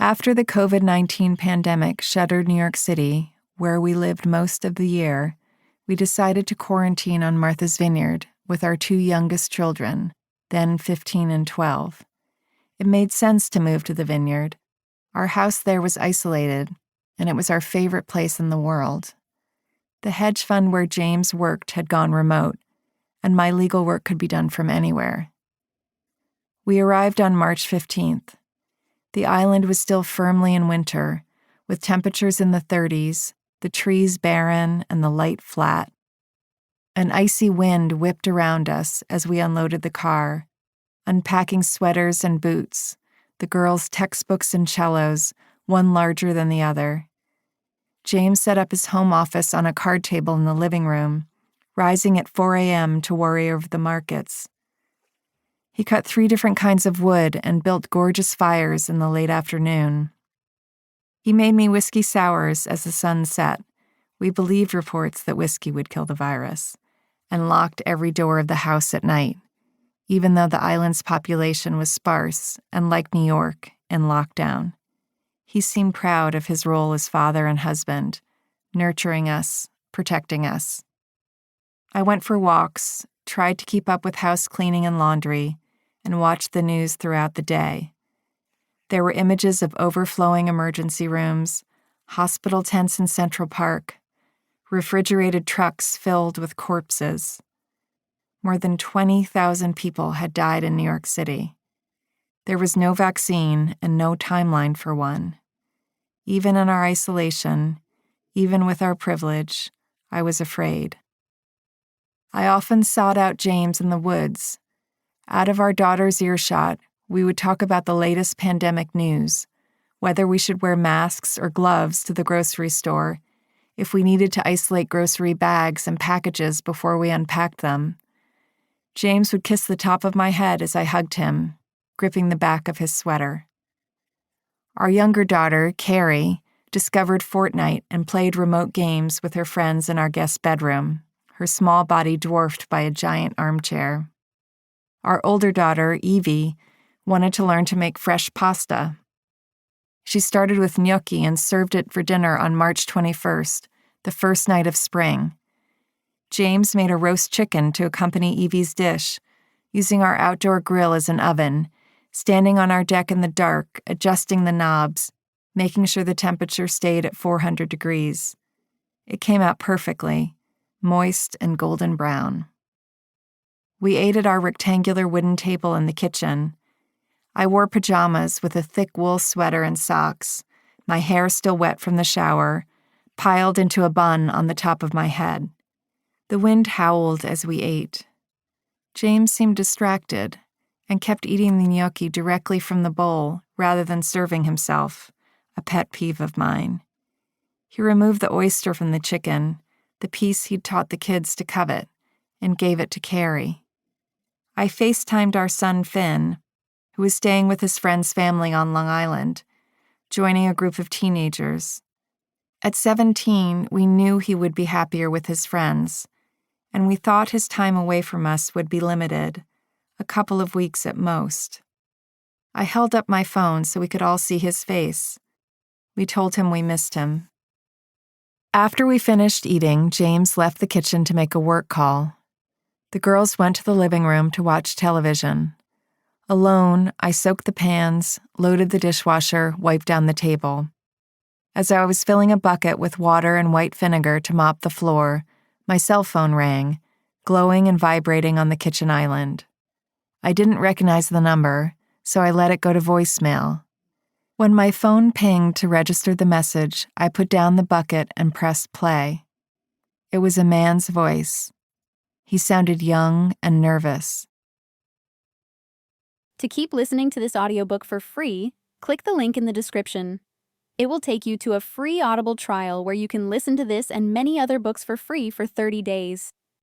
After the COVID-19 pandemic shuttered New York City, where we lived most of the year, we decided to quarantine on Martha's Vineyard with our two youngest children, then 15 and 12. It made sense to move to the vineyard. Our house there was isolated, and it was our favorite place in the world. The hedge fund where James worked had gone remote, and my legal work could be done from anywhere. We arrived on March 15th. The island was still firmly in winter, with temperatures in the 30s, the trees barren and the light flat. An icy wind whipped around us as we unloaded the car, unpacking sweaters and boots, the girls' textbooks and cellos, one larger than the other. James set up his home office on a card table in the living room, rising at 4 a.m. to worry over the markets. He cut 3 different kinds of wood and built gorgeous fires in the late afternoon. He made me whiskey sours as the sun set. We believed reports that whiskey would kill the virus, and locked every door of the house at night, even though the island's population was sparse and, like New York, in lockdown. He seemed proud of his role as father and husband, nurturing us, protecting us. I went for walks, tried to keep up with house cleaning and laundry, and watched the news throughout the day. There were images of overflowing emergency rooms, hospital tents in Central Park, refrigerated trucks filled with corpses. More than 20,000 people had died in New York City. There was no vaccine and no timeline for one. Even in our isolation, even with our privilege, I was afraid. I often sought out James in the woods. Out of our daughter's earshot, we would talk about the latest pandemic news, whether we should wear masks or gloves to the grocery store, if we needed to isolate grocery bags and packages before we unpacked them. James would kiss the top of my head as I hugged him, gripping the back of his sweater. Our younger daughter, Carrie, discovered Fortnite and played remote games with her friends in our guest bedroom, her small body dwarfed by a giant armchair. Our older daughter, Evie, wanted to learn to make fresh pasta. She started with gnocchi and served it for dinner on March 21st, the first night of spring. James made a roast chicken to accompany Evie's dish, using our outdoor grill as an oven, standing on our deck in the dark, adjusting the knobs, making sure the temperature stayed at 400 degrees. It came out perfectly, moist and golden brown. We ate at our rectangular wooden table in the kitchen. I wore pajamas with a thick wool sweater and socks, my hair still wet from the shower, piled into a bun on the top of my head. The wind howled as we ate. James seemed distracted and kept eating the gnocchi directly from the bowl rather than serving himself, a pet peeve of mine. He removed the oyster from the chicken, the piece he'd taught the kids to covet, and gave it to Carrie. I FaceTimed our son Finn, who was staying with his friend's family on Long Island, joining a group of teenagers. At 17, we knew he would be happier with his friends, and we thought his time away from us would be limited, a couple of weeks at most. I held up my phone so we could all see his face. We told him we missed him. After we finished eating, James left the kitchen to make a work call. The girls went to the living room to watch television. Alone, I soaked the pans, loaded the dishwasher, wiped down the table. As I was filling a bucket with water and white vinegar to mop the floor, my cell phone rang, glowing and vibrating on the kitchen island. I didn't recognize the number, so I let it go to voicemail. When my phone pinged to register the message, I put down the bucket and pressed play. It was a man's voice. He sounded young and nervous. To keep listening to this audiobook for free, click the link in the description. It will take you to a free Audible trial where you can listen to this and many other books for free for 30 days.